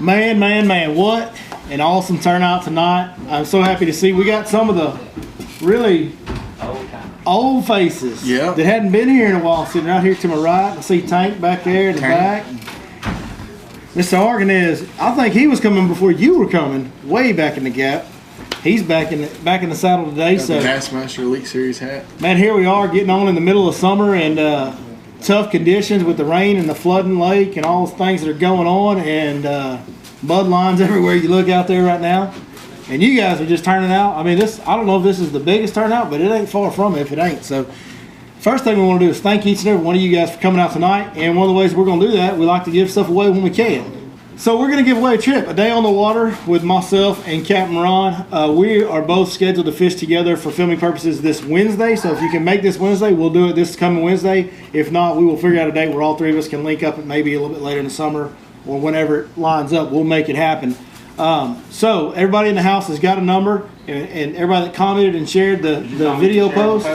Man, what an awesome turnout tonight. I'm so happy to see we got some of the really old faces that hadn't been here in a while sitting right here to my right. I see Tank back there in the back. Mr. Arganez, I think he was coming before you were coming, way back in the gap. He's back in the saddle today. Got the Bassmaster Elite Series hat. Man, here we are getting on in the middle of summer and tough conditions with the rain and the flooding lake and all the things that are going on, and mud lines everywhere you look out there right now. And you guys are just turning out. I mean, I don't know if this is the biggest turnout, but it ain't far from it if it ain't. So first thing we want to do is thank each and every one of you guys for coming out tonight. And one of the ways we're going to do that, we like to give stuff away when we can. So we're going to give away a trip, a day on the water with myself and Captain Ron. We are both scheduled to fish together for filming purposes this Wednesday. So if you can make this Wednesday, we'll do it this coming Wednesday. If not, we will figure out a date where all three of us can link up, and maybe a little bit later in the summer or whenever it lines up, we'll make it happen. So everybody in the house has got a number, and everybody that commented and shared the video post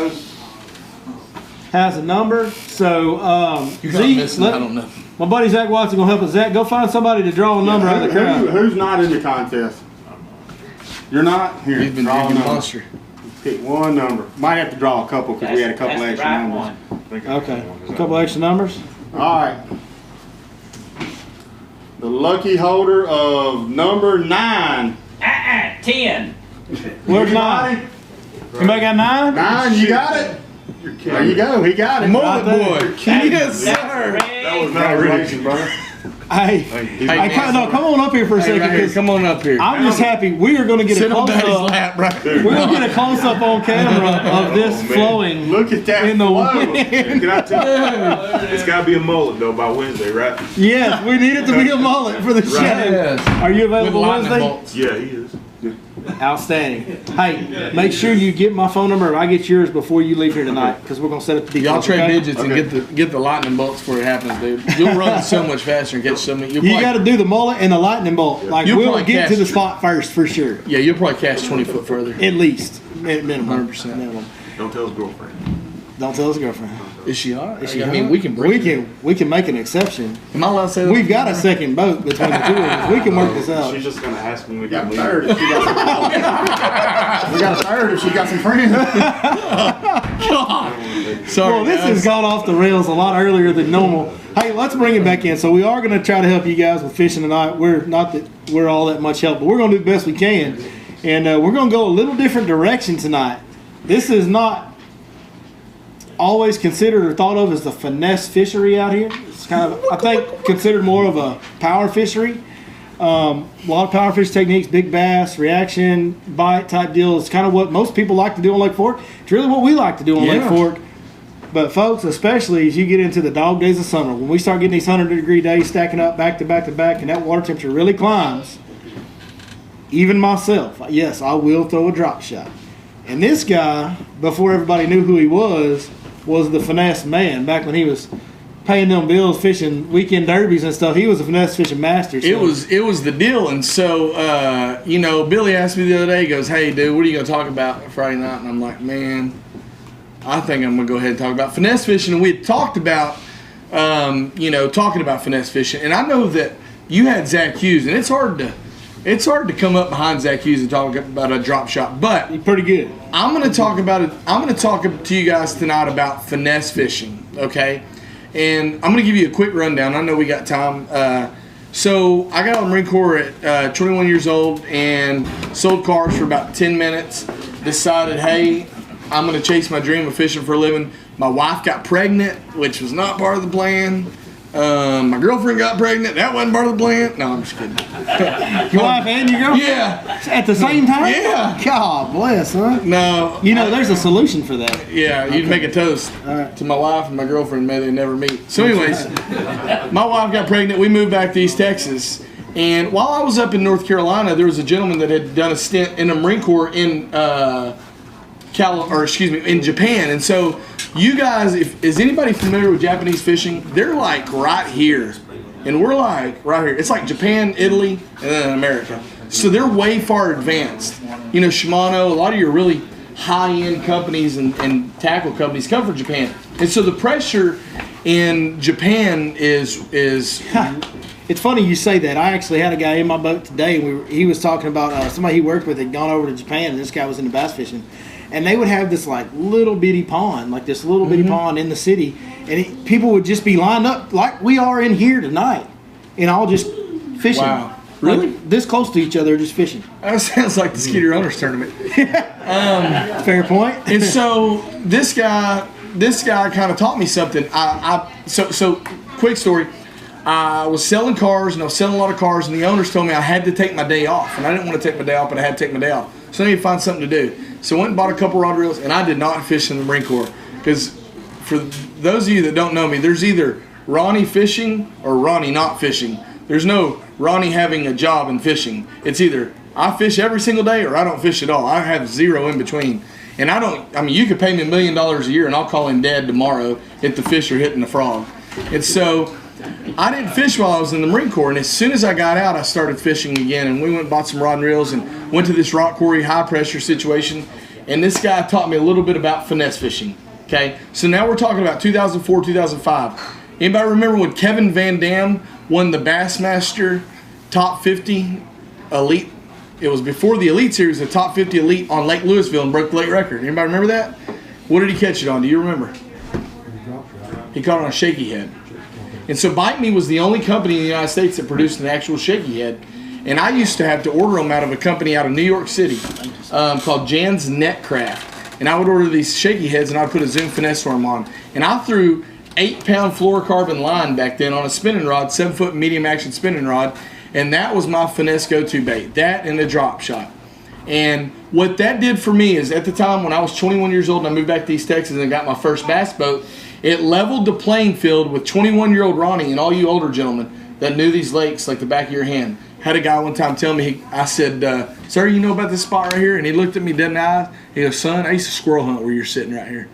has a number. So Zeke, I don't know. My buddy Zach Watson gonna help us. Zach, go find somebody to draw a number out of the crowd. Who's not in the contest? You're not? Here, he's been drinking Monster. Pick one number. Might have to draw a couple because we had a couple extra numbers. Okay, a couple extra numbers. All right. The lucky holder of number 9. 10. Where's 9? Anybody got 9? 9, you got it? There you go, he got it. Mullet boy. Yes, sir. That was not reaction, brother. Hey, no, come on up here for a second. Right, come on up here. I'm just happy we are going to get a close up. Lap, right? We're going to get a close up on camera of this flowing. Look at that in the flow. Can I tell you? It's got to be a mullet though by Wednesday, right? Yes, we need it to be a mullet for the show. Yes. Are you available Wednesday? Bolts. Yeah, he is. Outstanding. Hey, make sure you get my phone number. I get yours before you leave here tonight, because we're gonna set up the details. Y'all trade digits and get the lightning bolts before it happens, dude. You'll run so much faster and catch so many. You got to do the mullet and the lightning bolt. Like we'll get to the spot first for sure. Yeah, you'll probably cast 20 foot further. At least, minimum. 100% minimum. Don't tell his girlfriend. Don't tell his girlfriend. Is she hot? Is she I hot? mean, we can make an exception. Am I allowed to say that? We've got a second boat between the two of us. We can work this out. She's just gonna ask when we got third. If she got some, we got a third if she got some friends. God. Sorry. Well, this has gone off the rails a lot earlier than normal. Hey, let's bring it back in. So we are going to try to help you guys with fishing tonight. We're not that we're all that much help, but we're going to do the best we can, and we're going to go a little different direction tonight. This is not always considered or thought of as the finesse fishery out here. It's kind of, I think, considered more of a power fishery. A lot of power fish techniques, big bass, reaction, bite type deal. It's kind of what most people like to do on Lake Fork. It's really what we like to do on Lake Fork. But folks, especially as you get into the dog days of summer, when we start getting these 100-degree days stacking up back to back to back, and that water temperature really climbs, even myself, yes, I will throw a drop shot. And this guy, before everybody knew who he was the finesse man. Back when he was paying them bills, fishing weekend derbies and stuff, he was a finesse fishing master. So. It was the deal. And so, Billy asked me the other day, he goes, hey, dude, what are you going to talk about Friday night? And I'm like, man, I think I'm going to go ahead and talk about finesse fishing. And we had talked about, talking about finesse fishing. And I know that you had Zach Hughes, and it's hard to come up behind Zach Hughes and talk about a drop shot, but he's pretty good. I'm going to talk about it. I'm going to talk to you guys tonight about finesse fishing, okay? And I'm going to give you a quick rundown. I know we got time. So I got out of the Marine Corps at 21 years old and sold cars for about 10 minutes. Decided, hey, I'm going to chase my dream of fishing for a living. My wife got pregnant, which was not part of the plan. My girlfriend got pregnant. That wasn't part of the plan. No, I'm just kidding. Your wife and your girlfriend? Yeah. At the same time? Yeah. God bless, huh? No. There's a solution for that. Yeah, you'd make a toast to my wife and my girlfriend. May they never meet. So anyways, my wife got pregnant. We moved back to East Texas. And while I was up in North Carolina, there was a gentleman that had done a stint in the Marine Corps in in Japan. And so you guys, is anybody familiar with Japanese fishing? They're like right here, and we're like right here. It's like Japan, Italy, and then America. So they're way far advanced. Shimano, a lot of your really high-end companies and tackle companies come from Japan. And so the pressure in Japan is It's funny you say that. I actually had a guy in my boat today, and he was talking about somebody he worked with had gone over to Japan, and this guy was into bass fishing. And they would have this like little bitty pond, like this little bitty pond in the city, and people would just be lined up like we are in here tonight, and all just fishing. Wow. Really? Like, this close to each other, just fishing. That sounds like the Skeeter Owners Tournament. Fair point. And so this guy kind of taught me something. So quick story. I was selling cars, and I was selling a lot of cars, and the owners told me I had to take my day off, and I didn't want to take my day off, but I had to take my day off. So I needed to find something to do. So I went and bought a couple rod reels, and I did not fish in the Marine Corps, because for those of you that don't know me, there's either Ronnie fishing or Ronnie not fishing. There's no Ronnie having a job in fishing. It's either I fish every single day or I don't fish at all. I have zero in between. And you could pay me $1 million a year and I'll call him dad tomorrow if the fish are hitting the frog. And so I didn't fish while I was in the Marine Corps. And as soon as I got out, I started fishing again. And we went and bought some rod and reels and went to this rock quarry high pressure situation. And this guy taught me a little bit about finesse fishing. Okay, so now we're talking about 2004, 2005. Anybody remember when Kevin Van Dam won the Bassmaster Top 50 Elite? It was before the Elite Series, the Top 50 Elite on Lake Louisville, and broke the lake record. Anybody remember that? What did he catch it on? Do you remember? He caught it on a shaky head. And so Bite Me was the only company in the United States that produced an actual shaky head. And I used to have to order them out of a company out of New York City called Jan's Netcraft. And I would order these shaky heads, and I'd put a Zoom finesse worm on. And I threw 8-pound fluorocarbon line back then on a spinning rod, 7-foot medium action spinning rod, and that was my finesse go-to bait. That and the drop shot. And what that did for me is, at the time when I was 21 years old and I moved back to East Texas and got my first bass boat, it leveled the playing field with 21-year-old Ronnie and all you older gentlemen that knew these lakes like the back of your hand. Had a guy one time tell me, I said, sir, you know about this spot right here? And he looked at me dead in the eyes. He goes, son, I used to squirrel hunt where you're sitting right here.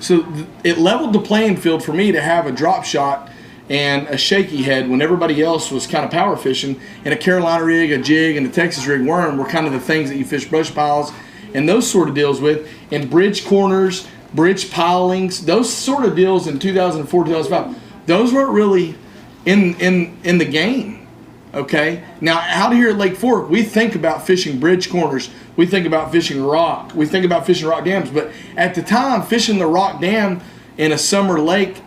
So it leveled the playing field for me to have a drop shot and a shaky head when everybody else was kind of power fishing. And a Carolina rig, a jig, and a Texas rig worm were kind of the things that you fish brush piles and those sort of deals with. And bridge corners, bridge pilings, those sort of deals in 2004, 2005, those weren't really in the game. Okay, now out here at Lake Fork, we think about fishing bridge corners. We think about fishing rock. We think about fishing rock dams. But at the time, fishing the rock dam in a summer lake,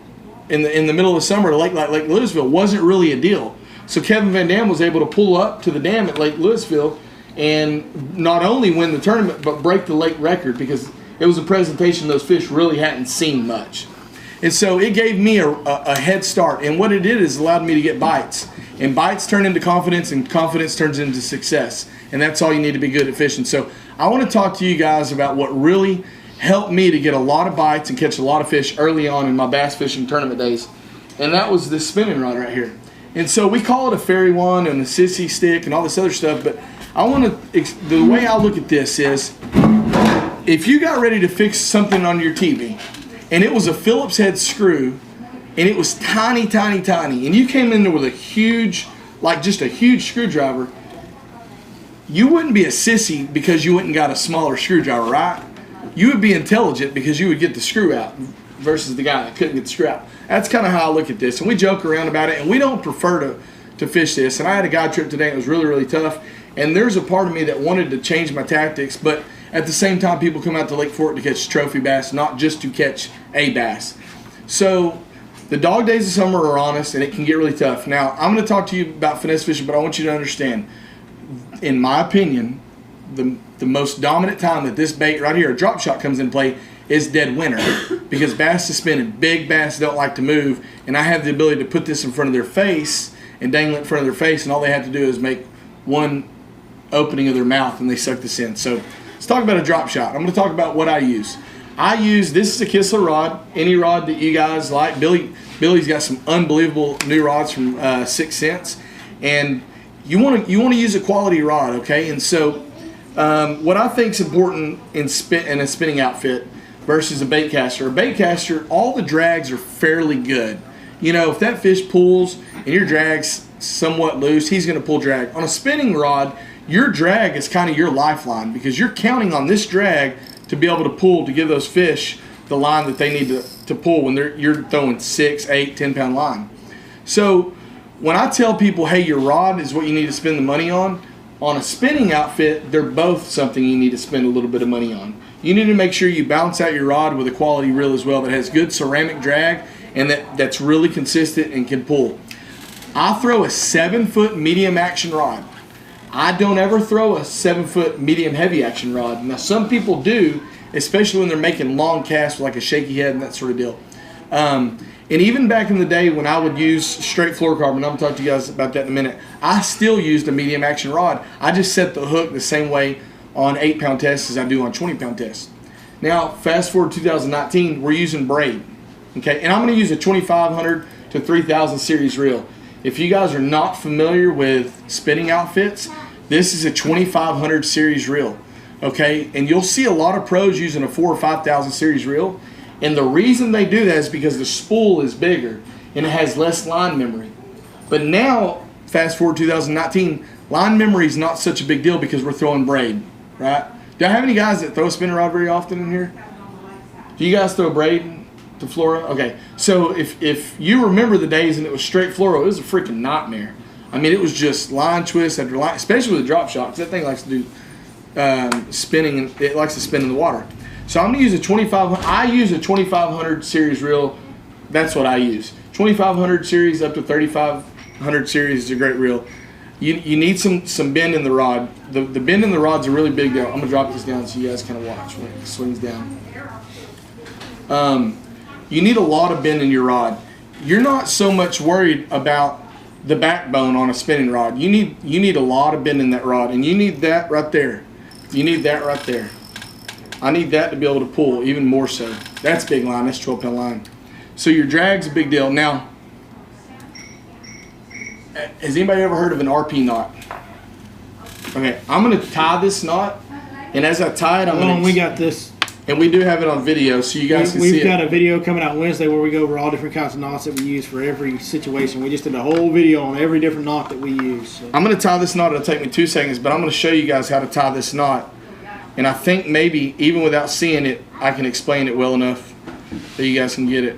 in the middle of the summer, a lake like Lake Louisville, wasn't really a deal. So Kevin Van Dam was able to pull up to the dam at Lake Louisville and not only win the tournament, but break the lake record, because it was a presentation those fish really hadn't seen much. And so it gave me a head start. And what it did is allowed me to get bites. And bites turn into confidence, and confidence turns into success. And that's all you need to be good at fishing. So I want to talk to you guys about what really helped me to get a lot of bites and catch a lot of fish early on in my bass fishing tournament days. And that was this spinning rod right here. And so we call it a fairy wand and a sissy stick and all this other stuff. But I want to, the way I look at this is, if you got ready to fix something on your TV, and it was a Phillips head screw, and it was tiny, tiny, tiny, and you came in there with a huge, like just a huge screwdriver, you wouldn't be a sissy because you wouldn't got a smaller screwdriver, right? You would be intelligent because you would get the screw out versus the guy that couldn't get the screw out. That's kind of how I look at this, and we joke around about it, and we don't prefer to fish this. And I had a guide trip today, and it was really, really tough, and there's a part of me that wanted to change my tactics, but at the same time, people come out to Lake Fork to catch trophy bass, not just to catch a bass. So the dog days of summer are on us, and it can get really tough. Now, I'm going to talk to you about finesse fishing, but I want you to understand, in my opinion, the most dominant time that this bait right here, a drop shot, comes in play is dead winter, because bass is spinning. Big bass don't like to move, and I have the ability to put this in front of their face and dangle it in front of their face, and all they have to do is make one opening of their mouth, and they suck this in. So let's talk about a drop shot. I'm going to talk about what I use. This is a Kistler rod, any rod that you guys like. Billy's got some unbelievable new rods from 6 Cents, and you want to use a quality rod, okay? And so what I think is important in a spinning outfit versus a bait caster. A bait caster, all the drags are fairly good. You know, if that fish pulls and your drag's somewhat loose, he's going to pull drag. On a spinning rod, your drag is kind of your lifeline, because you're counting on this drag to be able to pull, to give those fish the line that they need to pull when you're throwing 6, 8, 10-pound line. So when I tell people, hey, your rod is what you need to spend the money on a spinning outfit, they're both something you need to spend a little bit of money on. You need to make sure you balance out your rod with a quality reel as well that has good ceramic drag and that's really consistent and can pull. I throw a 7-foot medium action rod. I don't ever throw a 7-foot medium heavy action rod. Now some people do, especially when they're making long casts with like a shaky head and that sort of deal. And even back in the day when I would use straight fluorocarbon, I'm going to talk to you guys about that in a minute, I still used a medium action rod. I just set the hook the same way on 8-pound tests as I do on 20-pound tests. Now, fast forward 2019, we're using braid. Okay, and I'm going to use a 2500 to 3000 series reel. If you guys are not familiar with spinning outfits, this is a 2500 series reel. Okay, and you'll see a lot of pros using a 4,000 or 5,000 series reel. And the reason they do that is because the spool is bigger and it has less line memory. But now, fast forward 2019, line memory is not such a big deal because we're throwing braid, right? Do I have any guys that throw a spinning rod very often in here? Do you guys throw braid to fluoro? Okay, so if you remember the days and it was straight fluoro, it was a freaking nightmare. I mean, it was just line twist after line, especially with the drop shot, because that thing likes to do spinning, and it likes to spin in the water. So I'm going to use a 2500. I use a 2500 series reel. That's what I use. 2500 series up to 3500 series is a great reel. You need some bend in the rod. The bend in the rod's a really big deal. I'm going to drop this down so you guys kind of watch when it swings down. You need a lot of bend in your rod. You're not so much worried about the backbone on a spinning rod. You need a lot of bend in that rod, and you need that right there. You need that right there. I need that to be able to pull even more so. That's big line. That's 12-pound line. So your drag's a big deal. Now, has anybody ever heard of an RP knot? Okay, I'm going to tie this knot, and as I tie it, I'm going to... we got this. And we do have it on video, so you guys can see it. We've got a video coming out Wednesday where we go over all different kinds of knots that we use for every situation. We just did a whole video on every different knot that we use. So. I'm going to tie this knot. It'll take me 2 seconds, but I'm going to show you guys how to tie this knot. And I think maybe, even without seeing it, I can explain it well enough that you guys can get it.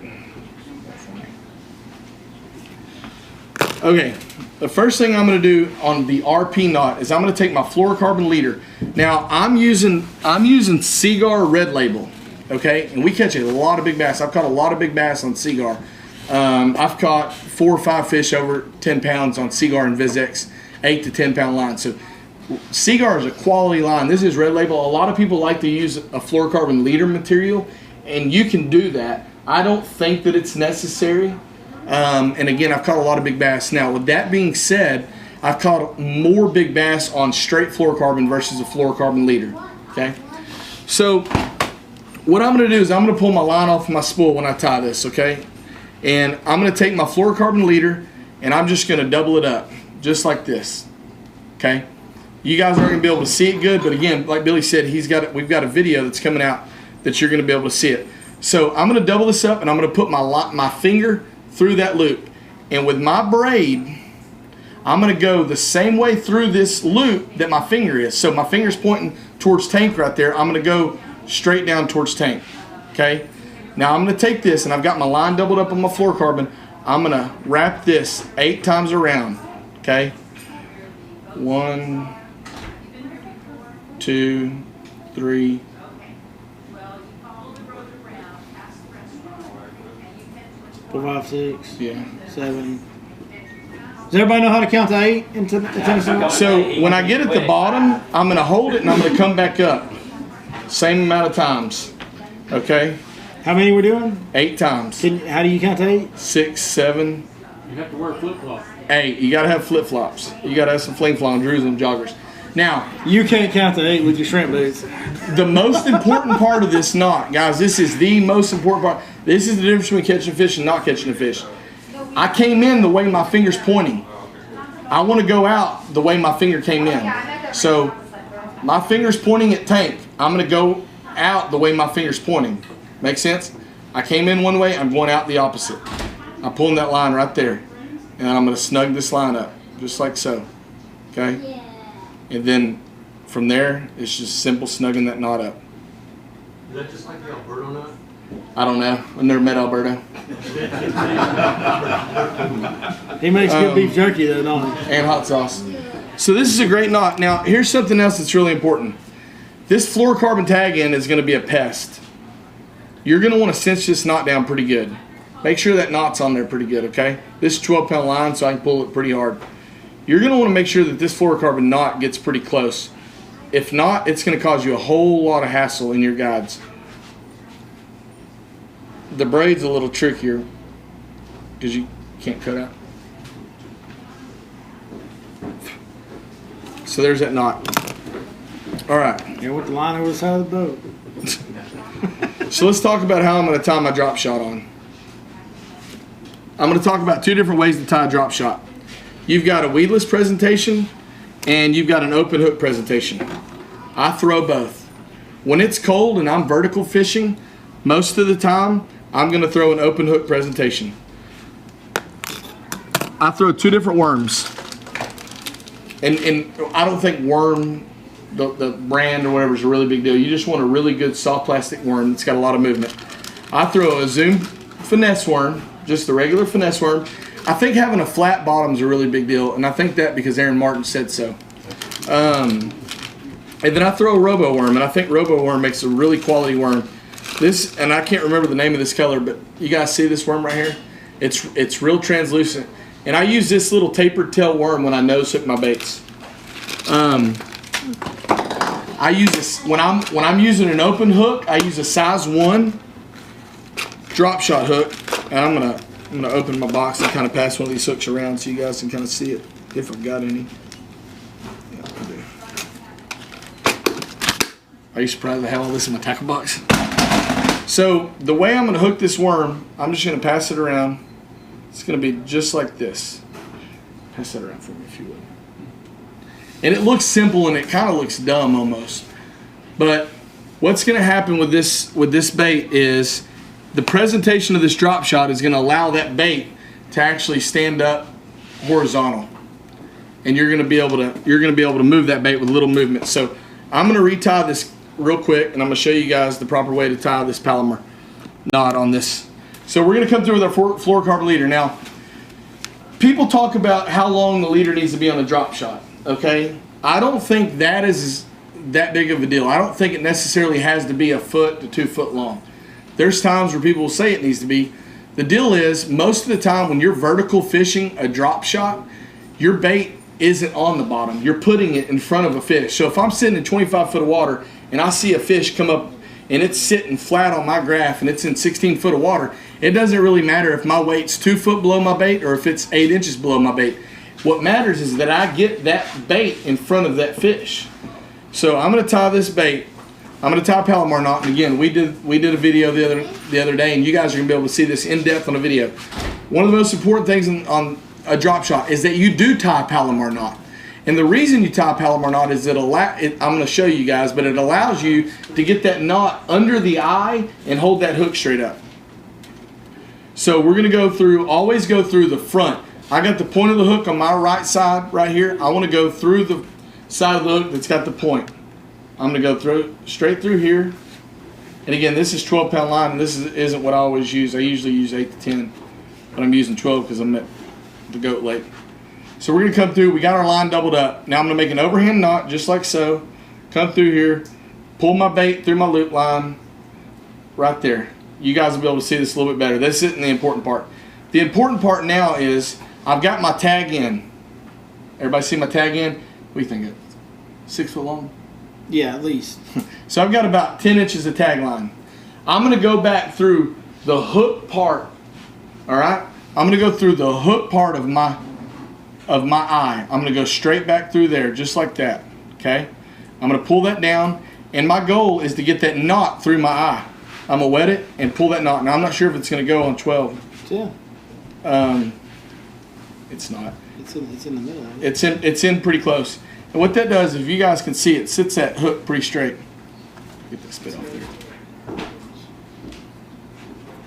Okay, the first thing I'm going to do on the RP knot is I'm going to take my fluorocarbon leader. Now, I'm using Seagar Red Label, okay? And we catch a lot of big bass. I've caught a lot of big bass on Seagar. I've caught 4 or 5 fish over 10 pounds on Seagar and Vizex, 8 to 10 pound line. So Seagar is a quality line. This is Red Label. A lot of people like to use a fluorocarbon leader material, and you can do that. I don't think that it's necessary. And again, I've caught a lot of big bass. Now, with that being said, I've caught more big bass on straight fluorocarbon versus a fluorocarbon leader. Okay, so what I'm going to do is I'm going to pull my line off my spool when I tie this. Okay, and I'm going to take my fluorocarbon leader and I'm just going to double it up just like this. Okay. You guys aren't going to be able to see it good, but again, like Billy said, we've got a video that's coming out that you're going to be able to see it. So I'm going to double this up, and I'm going to put my finger through that loop. And with my braid, I'm going to go the same way through this loop that my finger is. So my finger's pointing towards tank right there. I'm going to go straight down towards tank. Okay? Now I'm going to take this, and I've got my line doubled up on my fluorocarbon. I'm going to wrap this 8 times around. Okay? 1, 2, 3. 4, 5, 6. Yeah. 7. Does everybody know how to count to 8 in Tennessee? So when I get at the bottom, I'm going to hold it and I'm going to come back up. Same amount of times. Okay? How many we're doing? 8 times. How do you count to 8? 6, 7. You have to wear flip-flops. 8. You got to have flip-flops. You got to have some fling-flong, Jerusalem joggers. Now, you can't count to 8 with your shrimp boots. The most important part of this knot, guys, this is the most important part. This is the difference between catching a fish and not catching a fish. I came in the way my finger's pointing. I want to go out the way my finger came in. So my finger's pointing at tank. I'm going to go out the way my finger's pointing. Make sense? I came in one way, I'm going out the opposite. I'm pulling that line right there. And I'm going to snug this line up, just like so. Okay? And then from there, it's just simple snugging that knot up. Is that just like the Alberto knot? I don't know. I've never met Alberto. He makes good beef jerky though, don't he? And hot sauce. So this is a great knot. Now, here's something else that's really important. This fluorocarbon tag end is going to be a pest. You're going to want to cinch this knot down pretty good. Make sure that knot's on there pretty good, okay? This is 12-pound line, so I can pull it pretty hard. You're going to want to make sure that this fluorocarbon knot gets pretty close. If not, it's going to cause you a whole lot of hassle in your guides. The braid's a little trickier because you can't cut out. So there's that knot. All right. Yeah, with the line over the side of the boat. So let's talk about how I'm going to tie my drop shot on. I'm going to talk about two different ways to tie a drop shot. You've got a weedless presentation and you've got an open hook presentation. I throw both. When it's cold and I'm vertical fishing, most of the time I'm going to throw an open hook presentation. I throw two different worms. And I don't think worm, the brand or whatever, is a really big deal. You just want a really good soft plastic worm that's got a lot of movement. I throw a Zoom Finesse worm, just the regular Finesse worm. I think having a flat bottom is a really big deal, and I think that because Aaron Martin said so. And then I throw a Robo worm, and I think Robo worm makes a really quality worm. This, and I can't remember the name of this color, but you guys see this worm right here? It's real translucent. And I use this little tapered tail worm when I nose hook my baits. I use this when I'm using an open hook. I use a size 1 drop shot hook, and I'm gonna open my box and kind of pass one of these hooks around so you guys can kind of see it if I've got any. Yeah, I do. Are you surprised I have all this in my tackle box? So the way I'm gonna hook this worm, I'm just gonna pass it around. It's going to be just like this. Pass that around for me if you would. And it looks simple and it kind of looks dumb almost. But what's going to happen with this bait is the presentation of this drop shot is going to allow that bait to actually stand up horizontal. And you're going to be able to move that bait with little movement. So I'm going to retie this real quick and I'm going to show you guys the proper way to tie this Palomar knot on this. So we're going to come through with our fluorocarbon leader. Now, people talk about how long the leader needs to be on the drop shot, okay? I don't think that is that big of a deal. I don't think it necessarily has to be 1 foot to 2 foot long. There's times where people will say it needs to be. The deal is, most of the time when you're vertical fishing a drop shot, your bait isn't on the bottom. You're putting it in front of a fish. So if I'm sitting in 25 foot of water and I see a fish come up and it's sitting flat on my graph and it's in 16 foot of water, it doesn't really matter if my weight's 2 foot below my bait or if it's 8 inches below my bait. What matters is that I get that bait in front of that fish. So I'm going to tie this bait. I'm going to tie a Palomar knot. And again, we did a video the other day, and you guys are going to be able to see this in depth on a video. One of the most important things on a drop shot is that you do tie a Palomar knot. And the reason you tie a Palomar knot is I'm going to show you guys, but it allows you to get that knot under the eye and hold that hook straight up. So we're going to always go through the front. I got the point of the hook on my right side right here. I want to go through the side of the hook that's got the point. I'm going to go straight through here. And again, this is 12-pound line, and this isn't what I always use. I usually use 8 to 10, but I'm using 12 because I'm at the Goat Lake. So we're going to come through. We got our line doubled up. Now I'm going to make an overhand knot just like so. Come through here, pull my bait through my loop line right there. You guys will be able to see this a little bit better. This isn't the important part. The important part now is I've got my tag in. Everybody see my tag in? What do you think? 6 foot long? Yeah, at least. So I've got about 10 inches of tag line. I'm going to go back through the hook part. All right? I'm going to go through the hook part of my eye. I'm going to go straight back through there just like that. Okay? I'm going to pull that down, and my goal is to get that knot through my eye. I'm going to wet it and pull that knot. Now, I'm not sure if it's going to go on 12. Yeah. It's not. It's in the middle. It's in pretty close. And what that does, if you guys can see, it sits that hook pretty straight. Get that spit off there.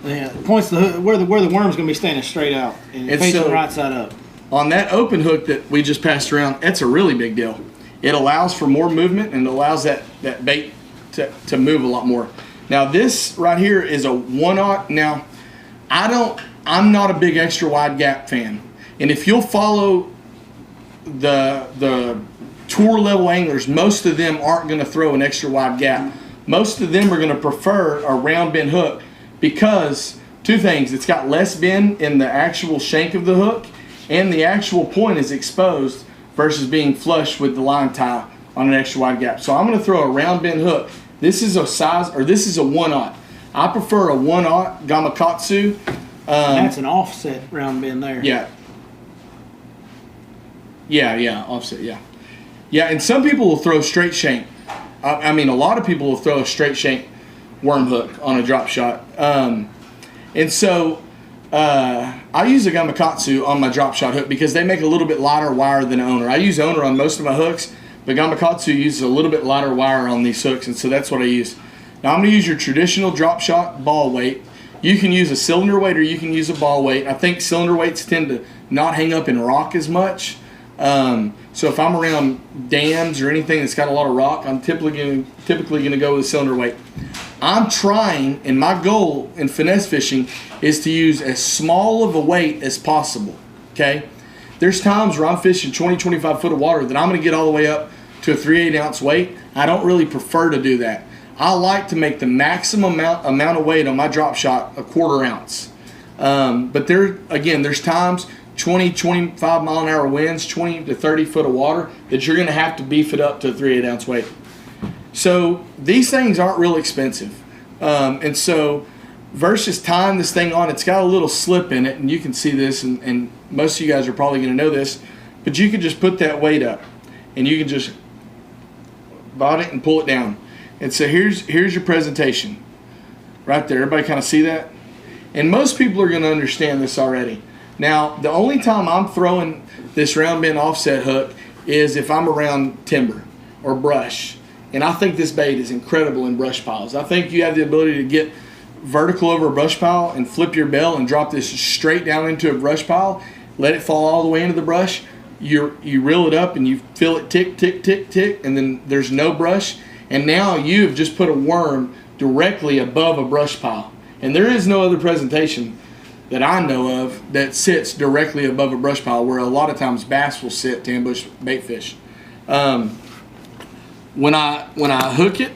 Yeah, it points the hook where the worm's going to be standing straight out and facing right side up. On that open hook that we just passed around, that's a really big deal. It allows for more movement and allows that bait to move a lot more. Now this right here is a 1/0. Now, I'm not a big extra wide gap fan. And if you'll follow the tour level anglers, most of them aren't going to throw an extra wide gap. Most of them are going to prefer a round bend hook because two things: it's got less bend in the actual shank of the hook, and the actual point is exposed versus being flush with the line tie on an extra wide gap. So I'm going to throw a round bend hook. This is a size, or this is a 1/0. I prefer a 1/0 Gamakatsu. That's an offset round bend there. Yeah. Yeah, offset, yeah. Yeah, and some people will throw straight shank. I mean, a lot of people will throw a straight shank worm hook on a drop shot. And so I use a Gamakatsu on my drop shot hook because they make a little bit lighter wire than Owner. I use Owner on most of my hooks, but Gamakatsu uses a little bit lighter wire on these hooks, and so that's what I use. Now I'm going to use your traditional drop shot ball weight. You can use a cylinder weight or you can use a ball weight. I think cylinder weights tend to not hang up in rock as much. So if I'm around dams or anything that's got a lot of rock, I'm typically going to go with a cylinder weight. I'm trying, and my goal in finesse fishing is to use as small of a weight as possible, okay? There's times where I'm fishing 20, 25 foot of water that I'm going to get all the way up to a 3/8 ounce weight. I don't really prefer to do that. I like to make the maximum amount of weight on my drop shot a 1/4 ounce. But there's times 20, 25 mile an hour winds, 20 to 30 foot of water that you're going to have to beef it up to a 3/8 ounce weight. So these things aren't real expensive. And so versus tying this thing on, it's got a little slip in it, and you can see this, and most of you guys are probably going to know this, but you can just put that weight up, and you can just bot it and pull it down. And so here's your presentation right there. Everybody kind of see that? And most people are going to understand this already. Now, the only time I'm throwing this round bend offset hook is if I'm around timber or brush. And I think this bait is incredible in brush piles. I think you have the ability to get vertical over a brush pile and flip your bell and drop this straight down into a brush pile, let it fall all the way into the brush. You reel it up and you feel it tick, tick, tick, tick, and then there's no brush. And now you've just put a worm directly above a brush pile. And there is no other presentation that I know of that sits directly above a brush pile, where a lot of times bass will sit to ambush bait fish. When I hook it,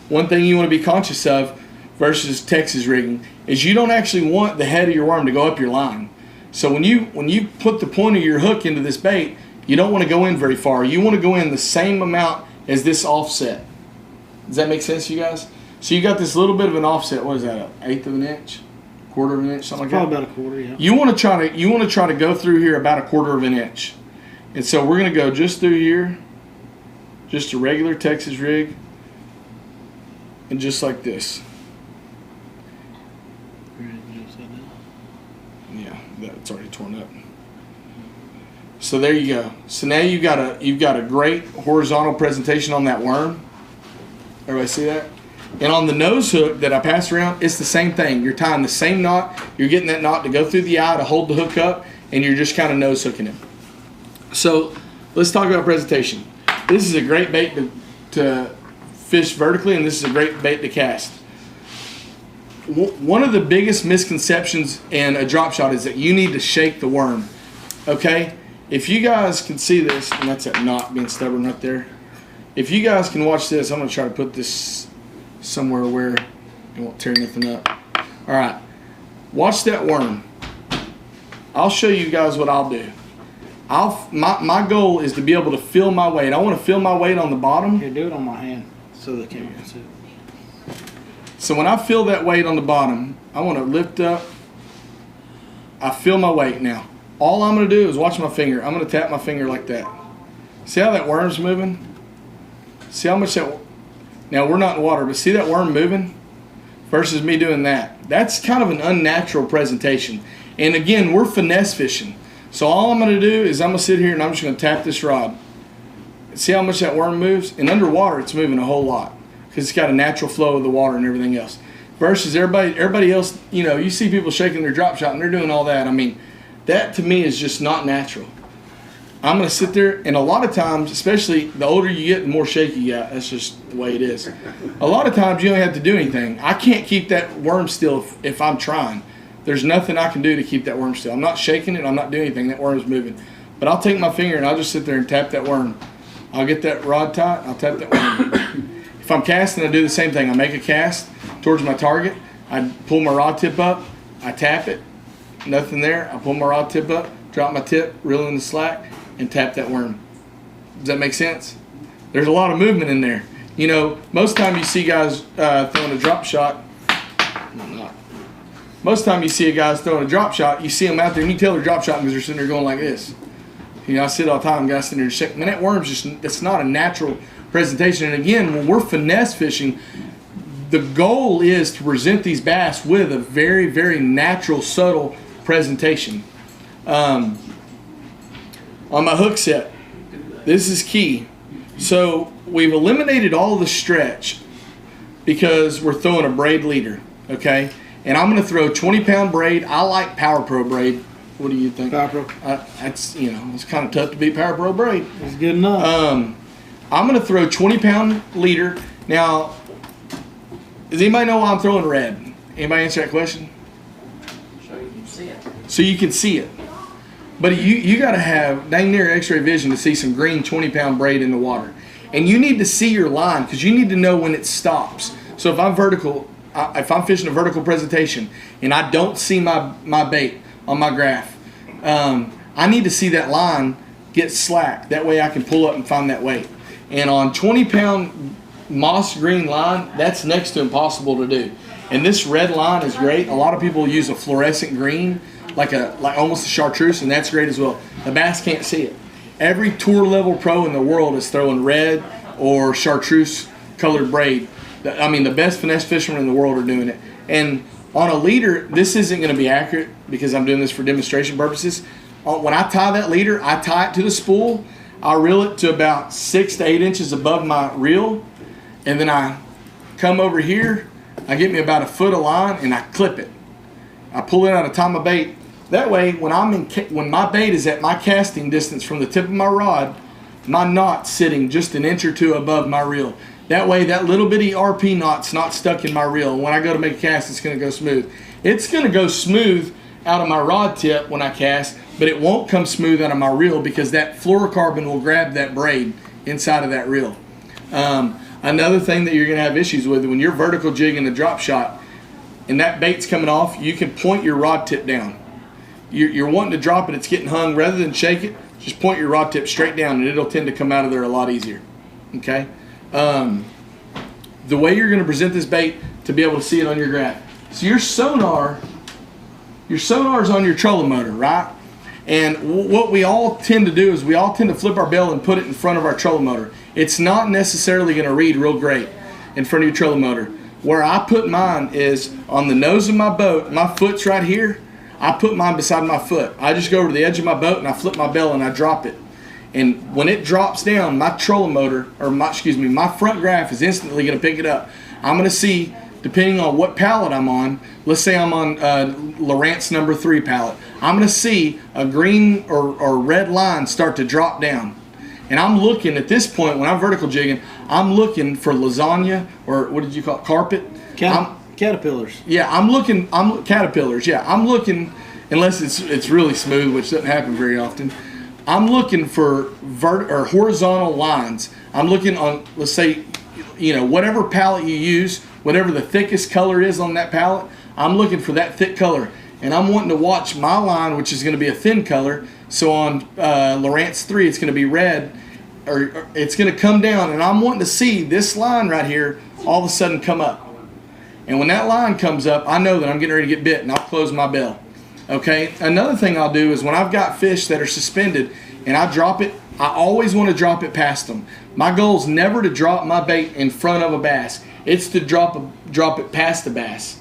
one thing you want to be conscious of versus Texas rigging is you don't actually want the head of your worm to go up your line. So when you put the point of your hook into this bait, you don't want to go in very far. You want to go in the same amount as this offset. Does that make sense to you guys? So you got this little bit of an offset. What is that? 1/8 of an inch, 1/4 of an inch, something like that. Probably about a quarter. Yeah. You want to try to go through here about 1/4 of an inch, and so we're going to go just through here, just a regular Texas rig, and just like this. Yeah, that's already torn up. So there you go. So now you've got a great horizontal presentation on that worm. Everybody see that? And on the nose hook that I pass around, it's the same thing. You're tying the same knot. You're getting that knot to go through the eye to hold the hook up, and you're just kind of nose hooking it. So let's talk about presentation. This is a great bait to fish vertically, and this is a great bait to cast. One of the biggest misconceptions in a drop shot is that you need to shake the worm. Okay? If you guys can see this, and that's that knot being stubborn right there. If you guys can watch this, I'm going to try to put this somewhere where it won't tear anything up. All right. Watch that worm. I'll show you guys what I'll do. My goal is to be able to feel my weight. I want to feel my weight on the bottom. Here, do it on my hand so the camera can see it. So when I feel that weight on the bottom, I want to lift up. I feel my weight now. All I'm going to do is watch my finger. I'm going to tap my finger like that. See how that worm's moving? See how much that... Now, we're not in water, but see that worm moving versus me doing that? That's kind of an unnatural presentation. And again, we're finesse fishing. So all I'm going to do is I'm going to sit here and I'm just going to tap this rod. See how much that worm moves? And underwater, it's moving a whole lot because it's got a natural flow of the water and everything else. Versus everybody else, you see people shaking their drop shot and they're doing all that. I mean, that to me is just not natural. I'm going to sit there, and a lot of times, especially the older you get, the more shaky you get. That's just the way it is. A lot of times you don't have to do anything. I can't keep that worm still if I'm trying. There's nothing I can do to keep that worm still. I'm not shaking it. I'm not doing anything. That worm's moving. But I'll take my finger and I'll just sit there and tap that worm. I'll get that rod tight. I'll tap that worm. If I'm casting, I do the same thing. I make a cast towards my target. I pull my rod tip up. I tap it. Nothing there. I pull my rod tip up, drop my tip, reel in the slack, and tap that worm. Does that make sense? There's a lot of movement in there. You know, most time you see guys throwing a drop shot. Most time you see a guys throwing a drop shot, you see them out there, and you tell they're drop shot because they're sitting there going like this. You know, I see it all the time. Guys sitting there shaking. Man, that worm's just, it's not a natural presentation. And again, when we're finesse fishing, the goal is to present these bass with a very, very natural, subtle presentation. On my hook set, this is key. So we've eliminated all the stretch because we're throwing a braid leader, okay? And I'm going to throw 20-pound braid. I like Power Pro braid. What do you think? Power Pro. That's, you know, it's kind of tough to beat Power Pro braid. It's good enough. I'm going to throw 20-pound leader. Now, does anybody know why I'm throwing red? Anybody answer that question? So you can see it. So you can see it. But you got to have dang near X-ray vision to see some green 20-pound braid in the water. And you need to see your line because you need to know when it stops. So if I'm vertical, if I'm fishing a vertical presentation and I don't see my bait on my graph, I need to see that line get slack. That way I can pull up and find that weight. And on 20-pound moss green line, that's next to impossible to do. And this red line is great. A lot of people use a fluorescent green, like almost a chartreuse, and that's great as well. The bass can't see it. Every tour level pro in the world is throwing red or chartreuse colored braid. I mean, the best finesse fishermen in the world are doing it. And on a leader, this isn't going to be accurate because I'm doing this for demonstration purposes. When I tie that leader, I tie it to the spool. I reel it to about 6 to 8 inches above my reel, and then I come over here. I get me about a foot of line, and I clip it. I pull it out of tie my bait. That way, when my bait is at my casting distance from the tip of my rod, my knot's sitting just an inch or two above my reel. That way, that little bitty RP knot's not stuck in my reel. When I go to make a cast, it's going to go smooth. It's going to go smooth out of my rod tip when I cast, but it won't come smooth out of my reel because that fluorocarbon will grab that braid inside of that reel. Another thing that you're going to have issues with when you're vertical jigging a drop shot and that bait's coming off, you can point your rod tip down. You're wanting to drop it, it's getting hung. Rather than shake it, just point your rod tip straight down and it'll tend to come out of there a lot easier. Okay? The way you're going to present this bait to be able to see it on your graph. So your sonar is on your trolling motor, right? And what we all tend to do is we all tend to flip our bell and put it in front of our trolling motor. It's not necessarily going to read real great in front of your trolling motor. Where I put mine is on the nose of my boat. My foot's right here. I put mine beside my foot. I just go over to the edge of my boat and I flip my bell and I drop it. And when it drops down, my trolling motor, or my front graph is instantly going to pick it up. I'm going to see, depending on what pallet I'm on, let's say I'm on Lowrance number 3 pallet, I'm going to see a green or red line start to drop down. And I'm looking at this point, when I'm vertical jigging, I'm looking for lasagna, or what did you call it, carpet? Caterpillars. Yeah, I'm caterpillars. Yeah, I'm looking, unless it's really smooth, which doesn't happen very often. I'm looking for horizontal lines. I'm looking on, let's say, whatever palette you use, whatever the thickest color is on that palette, I'm looking for that thick color. And I'm wanting to watch my line, which is going to be a thin color. So on Lowrance 3, it's going to be red, or it's going to come down. And I'm wanting to see this line right here all of a sudden come up. And when that line comes up, I know that I'm getting ready to get bit, and I'll close my bell. Okay? Another thing I'll do is when I've got fish that are suspended and I drop it, I always want to drop it past them. My goal is never to drop my bait in front of a bass. It's to drop it past the bass.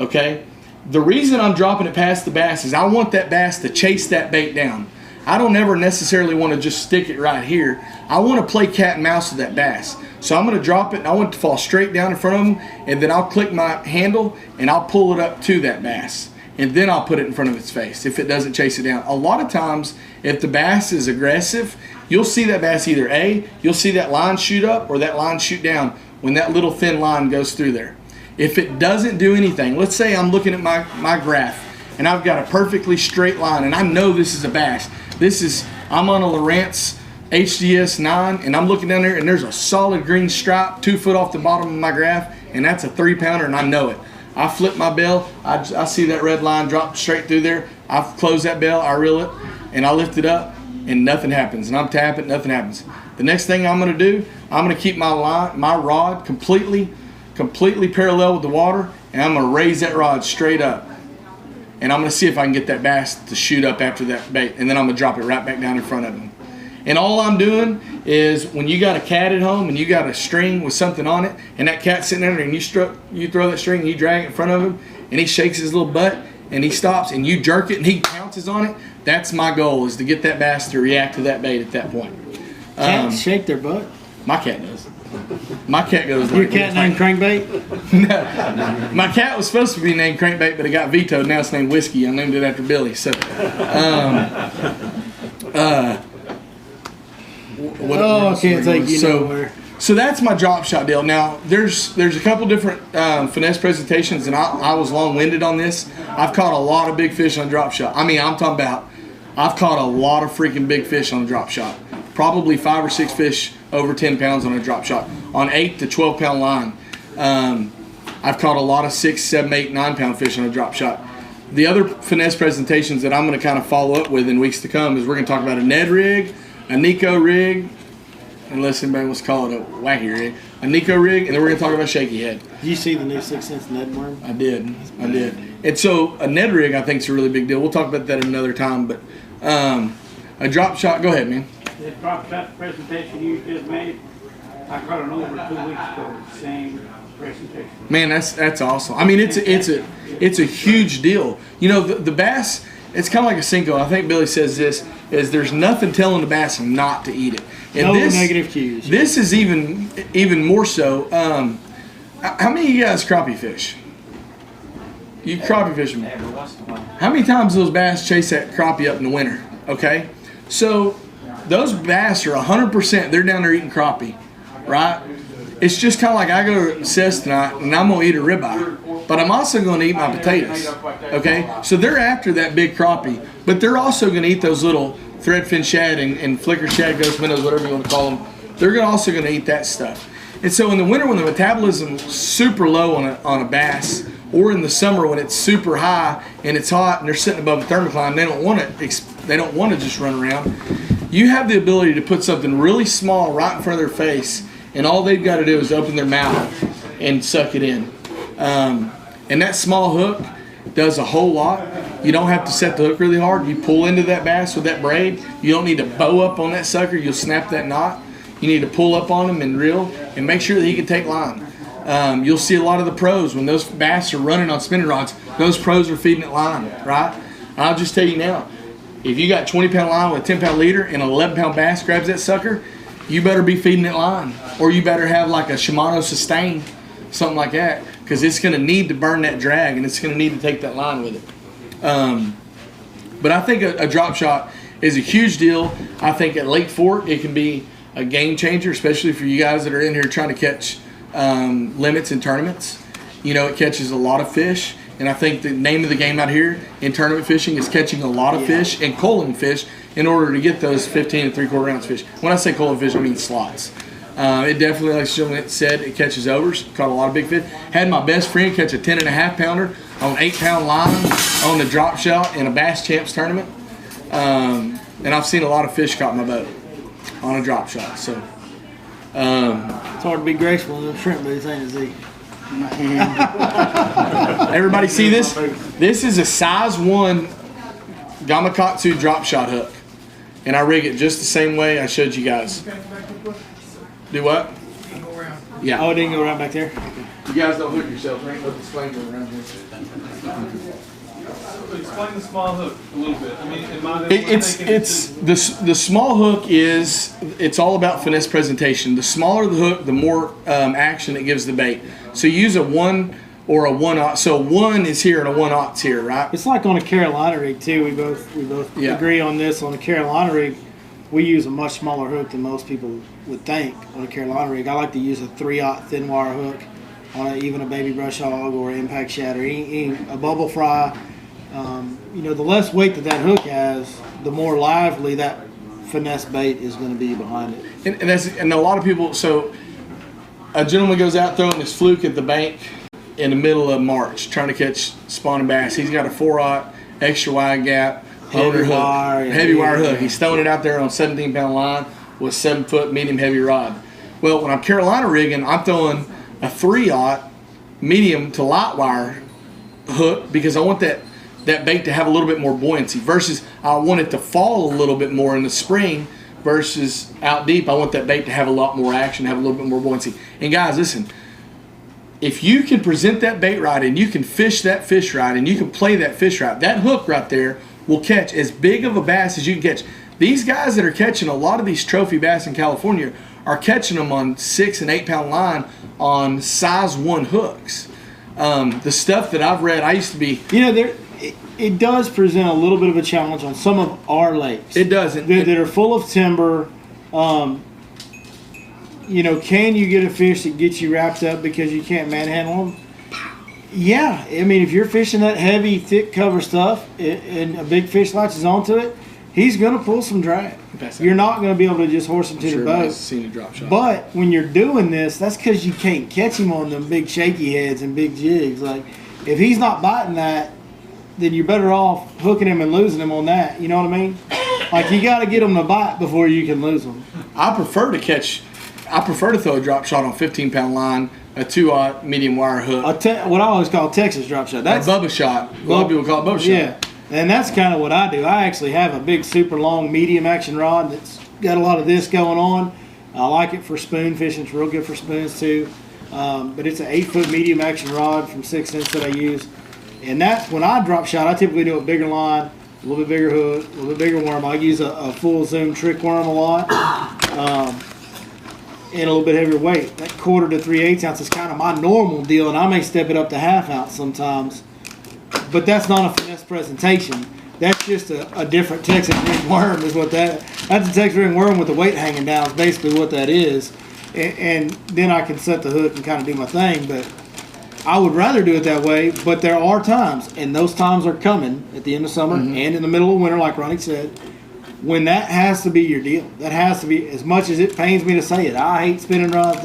Okay? The reason I'm dropping it past the bass is I want that bass to chase that bait down. I don't ever necessarily want to just stick it right here. I want to play cat and mouse with that bass. So I'm going to drop it and I want it to fall straight down in front of them, and then I'll click my handle and I'll pull it up to that bass. and then I'll put it in front of its face if it doesn't chase it down. A lot of times, if the bass is aggressive, you'll see that bass either you'll see that line shoot up or that line shoot down when that little thin line goes through there. If it doesn't do anything, let's say I'm looking at my graph and I've got a perfectly straight line and I know this is a bass. I'm on a Lowrance HDS 9 and I'm looking down there and there's a solid green stripe 2 foot off the bottom of my graph, and that's a 3-pounder and I know it. I flip my bell, I see that red line drop straight through there. I close that bell, I reel it, and I lift it up, and nothing happens. And I'm tapping, nothing happens. The next thing I'm gonna do, I'm gonna keep my rod completely parallel with the water, and I'm gonna raise that rod straight up. And I'm gonna see if I can get that bass to shoot up after that bait, and then I'm gonna drop it right back down in front of him. And all I'm doing is, when you got a cat at home and you got a string with something on it, and that cat's sitting there and you throw that string and you drag it in front of him, and he shakes his little butt and he stops and you jerk it and he pounces on it, that's my goal, is to get that bass to react to that bait at that point. Cats shake their butt? My cat does. My cat goes Your like cat named Crankbait? No. My cat was supposed to be named Crankbait, but it got vetoed. Now it's named Whiskey. I named it after Billy. So, I can't take you nowhere. So that's my drop shot deal. Now there's a couple different finesse presentations, and I was long-winded on this. I've caught a lot of big fish on drop shot. I mean, I'm talking about I've caught a lot of freaking big fish on a drop shot. Probably 5 or 6 fish over 10 pounds on a drop shot on 8 to 12 pound line. I've caught a lot of 6, 7, 8, 9 pound fish on a drop shot. The other finesse presentations that I'm going to kind of follow up with in weeks to come is we're going to talk about a Ned rig, a Nico rig, unless anybody wants to call it a wacky rig, a Nico rig, and then we're going to talk about shaky head. Did you see the new 6 cents Ned worm? I did. And so a Ned rig I think is a really big deal. We'll talk about that another time, but a drop shot, go ahead, man. The drop shot presentation you just made, I caught it over 2 weeks ago, same presentation. Man, that's awesome. I mean, it's a huge deal. You know, the bass, it's kind of like a Cinco. I think Billy says this, is there's nothing telling the bass not to eat it. And no this, negative cues. This is even more so. How many of you guys crappie fish? You crappie fishermen. How many times those bass chase that crappie up in the winter? Okay, so those bass are 100%. They're down there eating crappie, right? It's just kind of like I go to Cess tonight and I'm gonna eat a ribeye, but I'm also gonna eat my potatoes. Okay, so they're after that big crappie, but they're also gonna eat those little threadfin shad and flicker shad, ghost minnows, whatever you want to call them. They're also gonna eat that stuff. And so in the winter, when the metabolism's super low on a bass, or in the summer when it's super high and it's hot and they're sitting above a thermocline, they don't want to just run around. You have the ability to put something really small right in front of their face, and all they've got to do is open their mouth and suck it in. And that small hook does a whole lot. You don't have to set the hook really hard. You pull into that bass with that braid. You don't need to bow up on that sucker. You'll snap that knot. You need to pull up on him and reel and make sure that he can take line. You'll see a lot of the pros, when those bass are running on spinning rods, those pros are feeding it line, right? I'll just tell you now, if you got 20-pound line with a 10-pound leader and an 11-pound bass grabs that sucker, you better be feeding it line. Or you better have like a Shimano Sustain, something like that, because it's going to need to burn that drag and it's going to need to take that line with it. But I think a drop shot is a huge deal. I think at Lake Fort it can be a game changer, especially for you guys that are in here trying to catch limits in tournaments. You know, it catches a lot of fish, and I think the name of the game out here in tournament fishing is catching a lot of fish and culling fish in order to get those 15 and 3/4 ounce fish. When I say culling fish, I mean slots. It definitely, like Julian said, it catches overs. Caught a lot of big fish. Had my best friend catch a 10.5 pounder on 8-pound line on the drop shot in a Bass Champs tournament. And I've seen a lot of fish caught in my boat on a drop shot. So it's hard to be graceful in a shrimp booth, ain't it, Z? everybody see this? This is a size 1 Gamakatsu drop shot hook. And I rig it just the same way I showed you guys. Do what? Yeah. Oh, it didn't go right back there? You guys don't hook yourselves, right? Let's explain it around here. Explain the small hook a little bit. I mean, in my It's the small hook is, it's all about finesse presentation. The smaller the hook, the more action it gives the bait. So you use a one or a 1/0. So 1 is here and a 1/0's here, right? It's like on a Carolina rig too. We both Yeah. agree on this. On a Carolina rig, we use a much smaller hook than most people would think on a Carolina rig. I like to use a 3/0 thin wire hook on even a baby brush hog or impact shatter, a bubble fry. The less weight that hook has, the more lively that finesse bait is going to be behind it. And a lot of people. So a gentleman goes out throwing his fluke at the bank in the middle of March, trying to catch spawning bass. He's got a 4/0 extra wide gap owner hook, heavy wire hook. He's throwing it out there on 17-pound line with 7-foot medium heavy rod. Well, when I'm Carolina rigging, I'm throwing a 3/0 medium to light wire hook because I want that bait to have a little bit more buoyancy versus I want it to fall a little bit more in the spring versus out deep. I want that bait to have a lot more action, have a little bit more buoyancy. And guys, listen, if you can present that bait right and you can fish that fish right and you can play that fish right, that hook right there will catch as big of a bass as you can catch. These guys that are catching a lot of these trophy bass in California are catching them on 6 and 8 pound line on size 1 hooks. The stuff that I've read, I used to be... It does present a little bit of a challenge on some of our lakes. It doesn't. That are full of timber. Can you get a fish that gets you wrapped up because you can't manhandle them? Yeah. I mean, if you're fishing that heavy, thick cover stuff and a big fish latches onto it, he's going to pull some drag. You're not going to be able to just horse him to the boat. Seen a drop shot. But when you're doing this, that's because you can't catch him on them big shaky heads and big jigs. Like, if he's not biting that, then you're better off hooking him and losing him on that. You know what I mean? Like, you got to get him to bite before you can lose him. I prefer to throw a drop shot on 15-pound line, a 2/0 medium wire hook. What I always call Texas drop shot. That's a Bubba shot. A lot of people call it Bubba shot. Yeah, and that's kind of what I do. I actually have a big, super long medium action rod that's got a lot of this going on. I like it for spoon fishing. It's real good for spoons too. But it's an 8-foot medium action rod from 6 cents that I use. And that's when I drop shot, I typically do a bigger line, a little bit bigger hook, a little bit bigger worm. I use a full zoom trick worm a lot, and a little bit heavier weight. That 1/4 to 3/8 ounce is kind of my normal deal, and I may step it up to 1/2 ounce sometimes. But that's not a finesse presentation. That's just a different Texas ring worm is what that's a Texas ring worm with the weight hanging down is basically what that is. And then I can set the hook and kind of do my thing, but I would rather do it that way, but there are times, and those times are coming at the end of summer and in the middle of winter, like Ronnie said, when that has to be your deal. That has to be, as much as it pains me to say it. I hate spinning rods,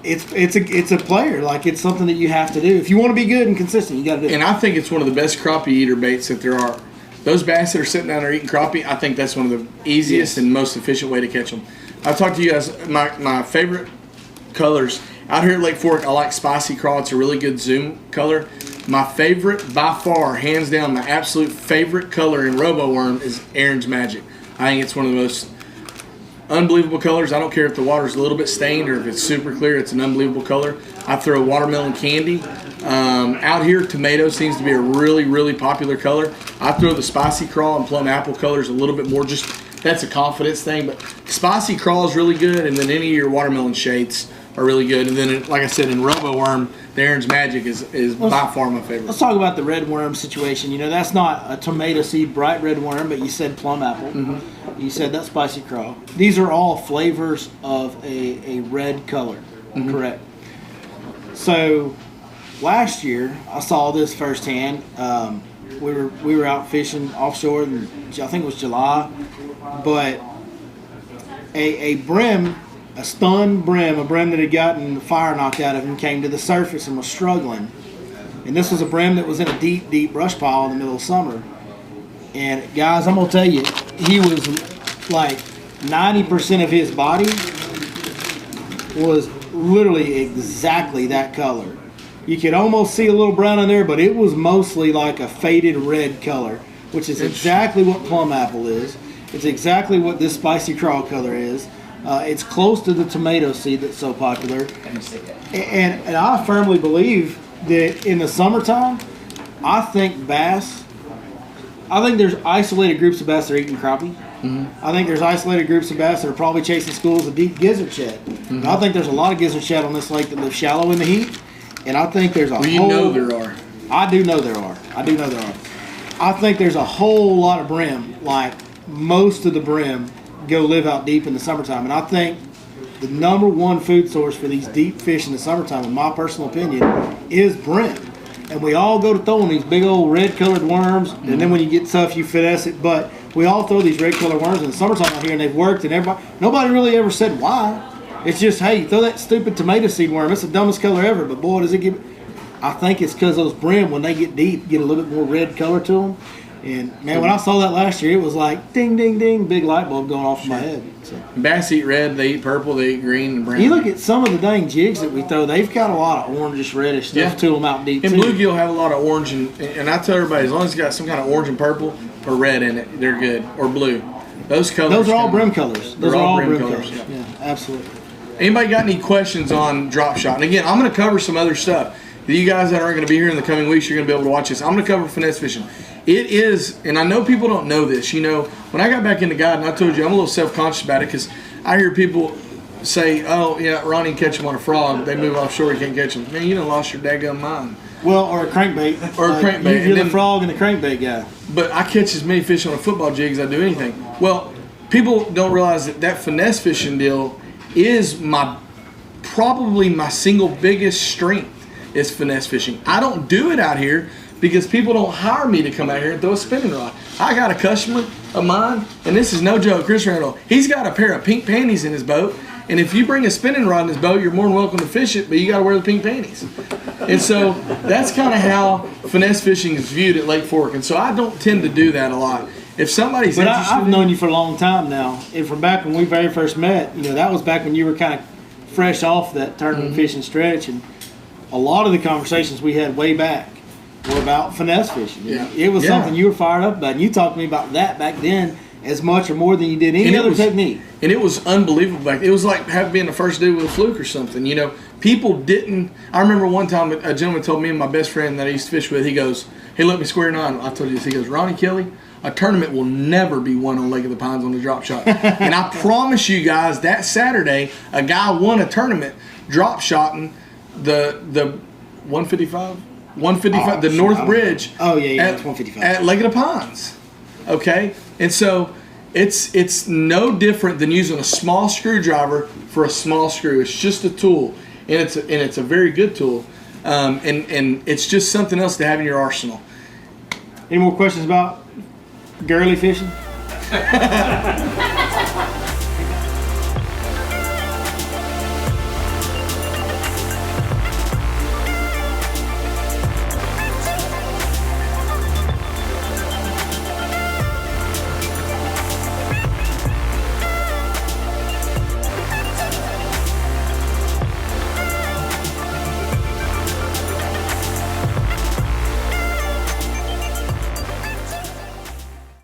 It's a player. Like, it's something that you have to do. If you want to be good and consistent, you got to do it. And I think it's one of the best crappie eater baits that there are. Those bass that are sitting down there eating crappie, I think that's one of the easiest and most efficient way to catch them. I've talked to you guys, my favorite colors. Out here at Lake Fork, I like Spicy Craw. It's a really good zoom color. My favorite, by far, hands down, my absolute favorite color in Robo Worm is Aaron's Magic. I think it's one of the most unbelievable colors. I don't care if the water's a little bit stained or if it's super clear. It's an unbelievable color. I throw watermelon candy. Out here, tomato seems to be a really, really popular color. I throw the Spicy Craw and plum apple colors a little bit more. Just that's a confidence thing. But Spicy Craw is really good, and then any of your watermelon shades are really good. And then, like I said, in Robo Worm, the Aaron's Magic is by far my favorite. Let's talk about the red worm situation. You know, that's not a tomato seed bright red worm, but you said plum apple. You said that Spicy Craw. These are all flavors of a red color, correct? So last year, I saw this firsthand. We were out fishing offshore, in, I think it was July, but a brim, a stunned brim, a brim that had gotten the fire knocked out of him, came to the surface and was struggling. And this was a brim that was in a deep, deep brush pile in the middle of summer. And guys, I'm gonna tell you, he was like 90% of his body was literally exactly that color. You could almost see a little brown in there, but it was mostly like a faded red color, which is exactly what plum apple is. It's exactly what this Spicy Craw color is. It's close to the tomato seed that's so popular. And I firmly believe that in the summertime, I think there's isolated groups of bass that are eating crappie. I think there's isolated groups of bass that are probably chasing schools of deep gizzard shad. I think there's a lot of gizzard shad on this lake that live shallow in the heat. and I think there's a Well, you whole. know there are. I do know there are. I think there's a whole lot of brim, like most of the brim, go live out deep in the summertime. And I think the number one food source for these deep fish in the summertime, in my personal opinion, is brim. And we all go to throwing these big old red colored worms, and then when you get tough, you finesse it. But we all throw these red colored worms in the summertime out here, and they've worked, and nobody really ever said why. It's just, hey, you throw that stupid tomato seed worm. It's the dumbest color ever, but boy, does it give. I think it's because those brim, when they get deep, get a little bit more red color to them. And man, when I saw that last year, it was like ding, ding, ding, big light bulb going off in my head. So. Bass eat red, they eat purple, they eat green and brown. You look at some of the dang jigs that we throw; they've got a lot of orangish, reddish stuff to them out deep. And too. bluegill have a lot of orange, and I tell everybody, as long as it's got some kind of orange and purple or red in it, they're good, or blue. Those colors. Those are all brim colors. Those are all brim colors. Yeah. Yeah, absolutely. Anybody got any questions on drop shot? And again, I'm going to cover some other stuff. You guys that aren't going to be here in the coming weeks, you're going to be able to watch this. I'm going to cover finesse fishing. It is, and I know people don't know this. You know, when I got back into guiding, I told you I'm a little self-conscious about it because I hear people say, "Oh, yeah, Ronnie can catch them on a frog. They move offshore, you can't catch them." Man, you done lost your daggum mind. Well, or a crankbait. Or a crankbait. You're the frog and the crankbait guy. But I catch as many fish on a football jig as I do anything. Well, people don't realize that finesse fishing deal is probably my single biggest strength is finesse fishing. I don't do it out here because people don't hire me to come out here and throw a spinning rod. I got a customer of mine, and this is no joke, Chris Randall. He's got a pair of pink panties in his boat, and if you bring a spinning rod in his boat, you're more than welcome to fish it, but you got to wear the pink panties. And so that's kind of how finesse fishing is viewed at Lake Fork, and so I don't tend to do that a lot. If somebody's But interested, I've known you for a long time now, and from back when we very first met, you know, that was back when you were kind of fresh off that tournament fishing stretch, and a lot of the conversations we had way back were about finesse fishing. Yeah. It was something you were fired up about, and you talked to me about that back then as much or more than you did any other technique. And it was unbelievable back. It was like being the first dude with a fluke or something. You know, people didn't. I remember one time a gentleman told me and my best friend that I used to fish with. He goes, "Hey, let me square 9." I told you this. He goes, "Ronnie Kelly, a tournament will never be won on Lake of the Pines on the drop shot." And I promise you guys, that Saturday, a guy won a tournament drop shotting the 155, the North Bridge. Oh yeah, at, it's 155 at Lake of the Pines. Okay, and so it's no different than using a small screwdriver for a small screw. It's just a tool, and it's a very good tool, and it's just something else to have in your arsenal. Any more questions about girly fishing?